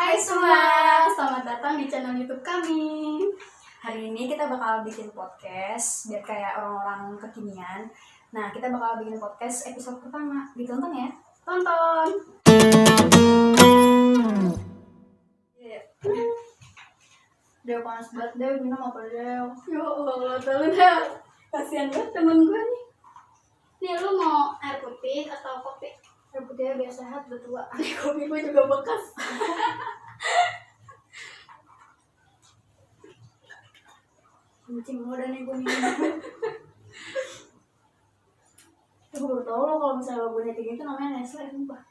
Hai semua, selamat datang di channel YouTube kami. Hari ini kita bakal bikin podcast biar kayak orang-orang kekinian. Nah, kita bakal bikin podcast episode pertama. Ditonton ya? Tonton! Dew panas banget, Dew minum apa Dew? Ya Allah, tau Dew. Kasian banget temen gue nih. Nih, lu mau air putih atau kopi? Air putihnya biar sehat, udah tua. Kopi gue juga bekas. Kencing udah nih gue minum. Gue baru tau loh kalau misalnya lagunya kayak gitu namanya Nestle, sumpah.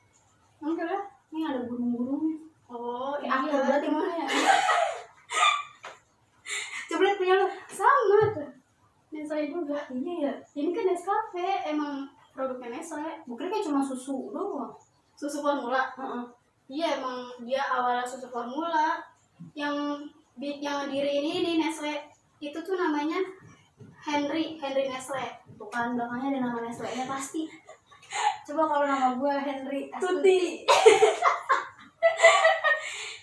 Enggak lah, ini ada burung-burungnya. Oh, iya. Aku berarti mana ya? Coba lihat punya lo. Sama tuh. Nestle juga. Iya ya. Ini kan Nescafe, emang produknya Nestle. Bukan kayak cuma susu doang. Susu formula? Iya, emang dia awalnya susu formula. Yang diri ini Nestle. Itu tuh namanya Henry Nestle. Tuh kan belakangnya ada nama Nestle-nya pasti. Coba kalau nama gue Henry Tuti.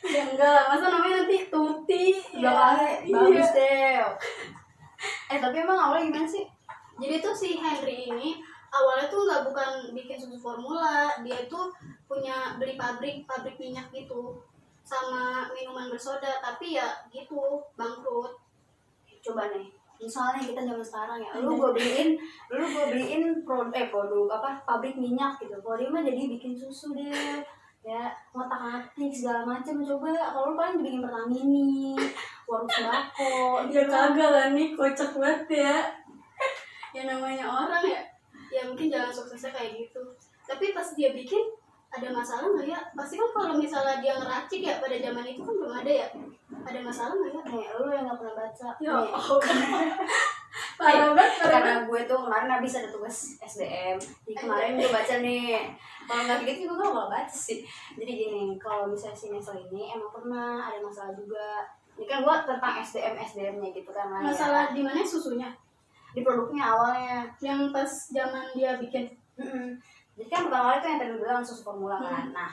Ya enggak lah, masa namanya nanti Tuti. Belakangnya bagus deh. Tapi emang awalnya gimana sih? Jadi tuh si Henry ini awalnya tuh bukan bikin susu formula, dia tuh punya beli pabrik minyak gitu sama minuman bersoda, tapi ya gitu bangkrut. Coba nih, misalnya kita zaman sekarang ya, lu gue beliin produk apa pabrik minyak gitu, kalau dia mah jadi bikin susu deh, ya ngotak-ngatik segala macam. Coba kalau lu paling bikin Pertamini, warung sembako, dia kagak lah nih, kocak banget ya. Ya namanya orang ya mungkin jalan suksesnya kayak gitu. Tapi pas dia bikin ada masalah nggak ya? Pasti kan kalau misalnya dia ngeracik ya pada zaman itu kan belum ada ya. Ada masalah nggak ya? Lu yang nggak pernah baca. Ya, parah banget. Karena gue tuh kemarin habis ada tugas SDM. Jadi kemarin gue baca nih. Kalau nggak gitu gue nggak baca sih. Jadi gini, kalau misalnya si Nestle ini emang pernah ada masalah juga. Ini kan gue tentang SDM-nya gitu kan. Masalah di mana susunya? Di produknya awalnya. Yang pas zaman dia bikin. Jadi kan pertama kali itu yang tadi bilang susu formula kan. Nah,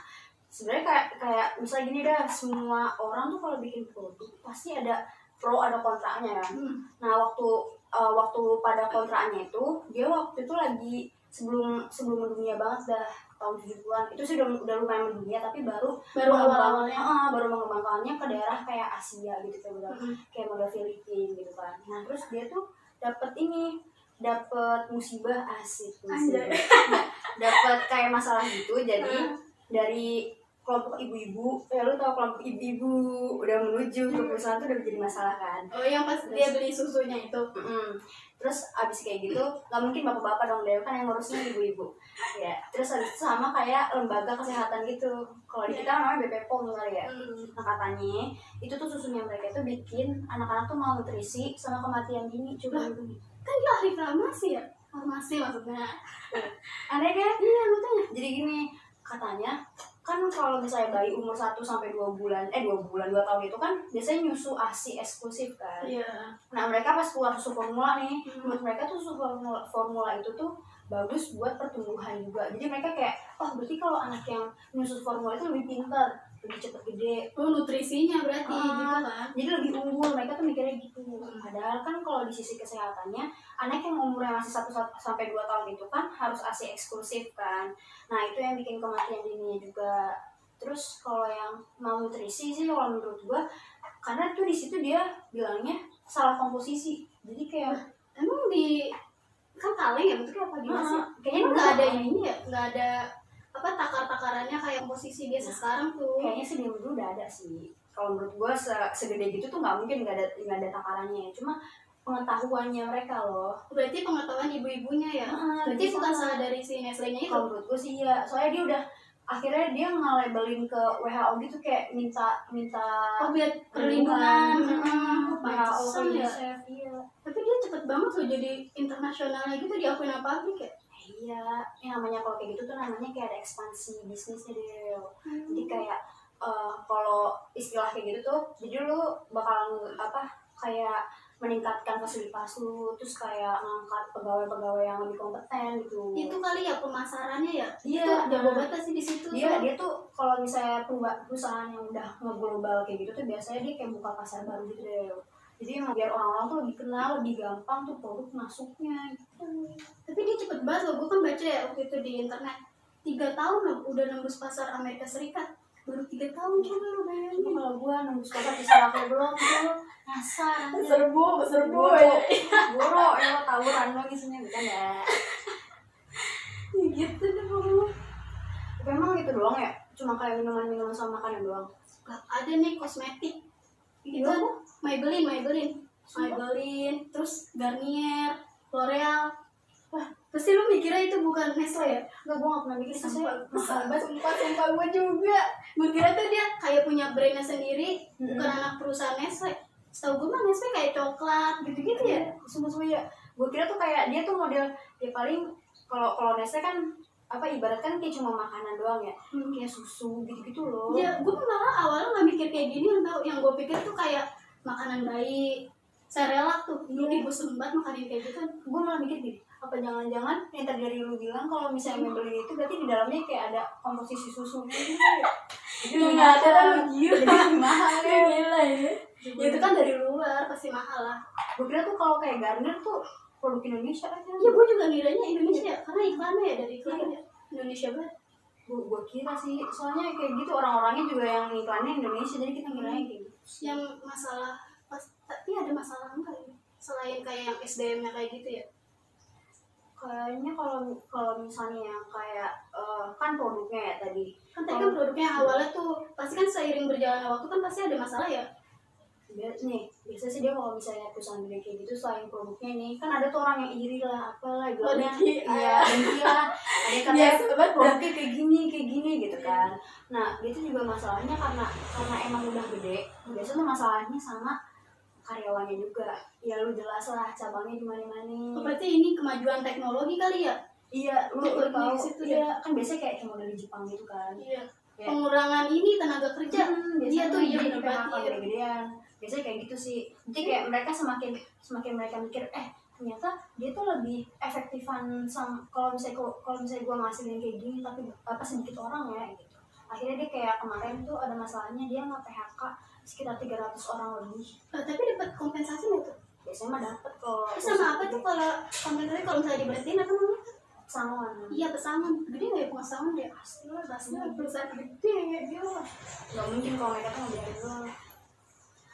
sebenarnya kayak misalnya gini dah, semua orang tuh kalau bikin produk pasti ada pro ada kontranya kan. Nah, waktu pada kontranya itu, dia waktu itu lagi sebelum mendunia banget dah, tahun 70-an. Itu sih udah lumayan mendunia, tapi baru awal-awalnya baru mengembangkannya ke daerah kayak Asia gitu kan, kayak model Filipina gitu kan. Nah, terus dia tuh dapat musibah dapat kayak masalah gitu. Jadi dari kelompok ibu-ibu, lu tau kelompok ibu-ibu udah menuju ke perusahaan tuh udah jadi masalah kan. Oh, yang pas terus, dia beli susunya itu. Terus abis kayak gitu nggak mungkin bapak-bapak dong, dia kan yang ngurusnya ibu-ibu ya. Terus abis itu sama kayak lembaga kesehatan gitu, kalau di kita namanya BPOM kali ya. Nah, katanya itu tuh susunya mereka tuh bikin anak-anak tuh malnutrisi sama kematian dini. Coba gitu. Kan dia ahli farmasi ya? Farmasi maksudnya. Aneh kan? Iya, makanya. Jadi gini, katanya kan kalau misalnya bayi umur 1 sampai 2 bulan, 2 tahun itu kan biasanya nyusu ASI eksklusif kan. Iya. Nah, mereka pas keluar susu formula nih, menurut mereka tuh susu formula itu tuh bagus buat pertumbuhan juga. Jadi mereka kayak, berarti kalau anak yang nyusu formula itu lebih pintar, lebih cepat gede. Nutrisinya berarti gitu kan. Jadi lebih unggul, mereka tuh mikirnya gitu. Padahal kan kalau di sisi kesehatannya, anak yang umurnya masih 1 sampai 2 tahun itu kan harus ASI eksklusif kan. Nah, itu yang bikin kematian dininya juga. Terus kalau yang malnutrisi sih kalau menurut gua, karena tuh di situ dia bilangnya salah komposisi. Jadi kayak emang kan kaleng ya bentuknya apa gimana sih? Kayaknya nggak ada ini ya, nggak ada apa takar-takarannya kayak komposisi biasa sekarang tuh. Kayaknya sih dulu udah ada sih. Kalau menurut gua segede gitu tuh nggak mungkin nggak ada takarannya. Cuma pengetahuannya mereka loh. Berarti pengetahuan ibu-ibunya ya? Berarti bukan salah dari si Nestle-nya itu? Kalau menurut gue sih iya. Soalnya dia udah akhirnya dia nge-labelin ke WHO gitu, kayak minta biar perlindungan WHO ke UNICEF. Iya. Tapi dia cepet banget loh jadi internasionalnya gitu, diakuin apa pabrik ya? Iya, namanya kalau kayak gitu tuh namanya kayak ada ekspansi bisnisnya deh. Jadi kayak kalau istilah kayak gitu tuh, jadi lu bakal kayak meningkatkan fasilitas lu, terus kayak ngangkat pegawai-pegawai yang lebih kompeten gitu. Itu kali ya pemasarannya ya. Iya, jago banget sih di situ. Dia tuh kalau misalnya perusahaan yang udah ngeglobal kayak gitu tuh biasanya dia kayak buka pasar baru gitu deh. Jadi emang biar orang-orang tuh lebih kenal, lebih gampang tuh produk masuknya gitu. Tapi dia cepet banget loh, gue kan baca ya waktu itu di internet 3 tahun loh udah nembus pasar Amerika Serikat. Baru 3 tahun coba lo bayangin. Kalau gue nembus pasar bisa pakai blog tuh nyasar serbu boro ya lo tawuran lo isinya bukan ya. Gitu deh lo. Memang gitu doang ya, cuma kayak minuman sama makanan doang. Ada nih kosmetik itu Maybelline, terus Garnier, L'Oreal. Wah, pasti lu mikirnya itu bukan Nestle ya? Enggak, gue gak pernah mikir itu sih. Sumpah gue juga. Gue kira tuh dia kayak punya brandnya sendiri, bukan anak perusahaan Nestle. Setahu gue mah Nestle kayak coklat gitu-gitu ya. Sumpah ya. Gue kira tuh kayak dia tuh model ya paling kalau Nestle kan apa ibaratkan kayak cuma makanan doang ya, kayak susu gitu-gitu loh. Ya, gue malah awalnya nggak mikir kayak gini, yang gue pikir tuh kayak makanan bayi, Cerelac tuh. Ibu sembat makanin kayak gitu kan. Gue malah mikir gini, apa jangan-jangan yang tadi dari lu bilang kalau misalnya Maybelline itu berarti di dalamnya kayak ada komposisi susu gitu ya? Jadi nggak ada kan, gila. Jadi mahal ya. Gila ya. Ya itu kan dari luar pasti mahal lah. Gue kira tuh kalau kayak Garnier tuh produk Indonesia aja. Iya, gue juga ngiranya Indonesia karena iklannya ya dari iklannya Indonesia banget. Gue kira sih, soalnya kayak gitu orang-orangnya juga yang iklannya Indonesia, jadi kita ngiranya kayak gitu. Yang masalah tapi ada masalah enggak ya? Selain kayak yang SDM-nya kayak gitu ya? Kayaknya kalau misalnya yang kayak kan produknya ya tadi. Kan tadi kan produknya awalnya tuh pasti kan seiring berjalannya waktu kan pasti ada masalah ya. Biasa sih dia kalau misalnya perusahaan gede kayak gitu selain produknya nih kan ada tuh orang yang iri lah apalah bilangnya iya dengki lah ada yang katanya produknya kayak gini gitu kan. Nah itu juga masalahnya karena emang udah gede biasa tuh masalahnya sama karyawannya juga ya lu jelas lah cabangnya di mana-mana. Berarti ini kemajuan teknologi kali ya? Iya, lu tahu situ ya kan biasanya kayak model di Jepang gitu kan. Iya. Pengurangan ini tenaga kerja. Dia tuh bener banget gedean. Biasanya kayak gitu sih. Jadi kayak mereka semakin mereka mikir ternyata dia tuh lebih efektifan kalau misalnya gue ngasilin kayak gini tapi apa sedikit orang ya gitu. Akhirnya dia kayak kemarin tuh ada masalahnya dia nge-PHK sekitar 300 orang lebih. Tapi dapat kompensasi nggak tuh? Biasanya mah dapat kok. Sama apa tuh kalau kompensasi kalau misalnya diberhentiin apa namanya? Pesangon. Iya, pesangon. Gede nggak ya pesangon dia? Pastilah perusahaan gede ya dia lah. Nggak mungkin kalau mereka tuh ngebiarin doang.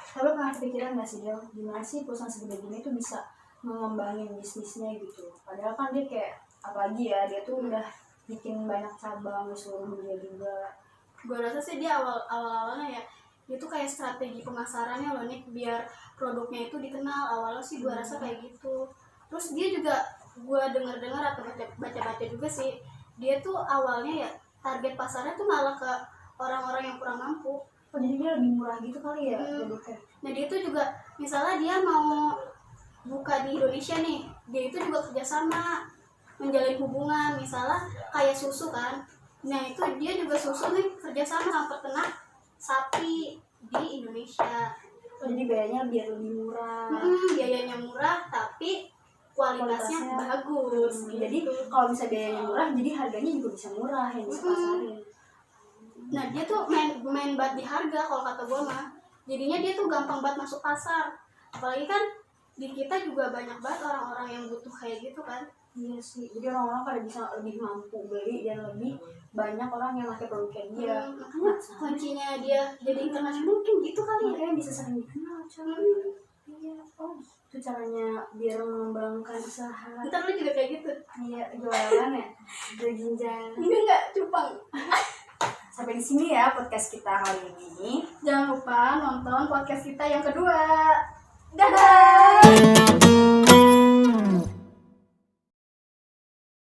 Tapi pernah kepikiran nggak sih Del, gimana sih perusahaan segede gini tuh bisa mengembangin bisnisnya gitu? Padahal kan dia kayak apalagi ya dia tuh udah bikin banyak cabang di seluruh dunia juga. Gue rasa sih dia awalnya ya dia tuh kayak strategi pemasarannya loh nih biar produknya itu dikenal. Awalnya sih gue rasa kayak gitu. Terus dia juga gue dengar atau baca juga sih dia tuh awalnya ya target pasarnya tuh malah ke orang-orang yang kurang mampu. Oh, jadi dia lebih murah gitu kali ya produknya. Nah dia tuh juga misalnya dia mau buka di Indonesia nih, dia itu juga kerjasama menjalin hubungan misalnya kayak susu kan. Nah itu dia juga susu nih kerjasama sama peternak sapi di Indonesia. Oh, jadi biayanya biar lebih murah. Biayanya murah tapi kualitasnya bagus. Jadi kalau misalnya biayanya murah, jadi harganya juga bisa murah yang bisa pasarin. Nah dia tuh main banget di harga kalau kata gue mah. Jadinya dia tuh gampang banget masuk pasar. Apalagi kan di kita juga banyak banget orang-orang yang butuh kayak gitu kan. Iya sih, jadi orang-orang pada bisa lebih mampu beli dan lebih banyak orang yang pakai produknya dia. Makanya kuncinya dia jadi internasional mungkin gitu kali ya. Makanya bisa sering dikenal coy. Iya, itu caranya biar mengembangkan usaha. Ntar lu juga kayak gitu. Iya, jualan ya, jual ginjal. Enggak, cupang. Sampai di sini ya podcast kita kali ini. Jangan lupa nonton podcast kita yang kedua. Dadah.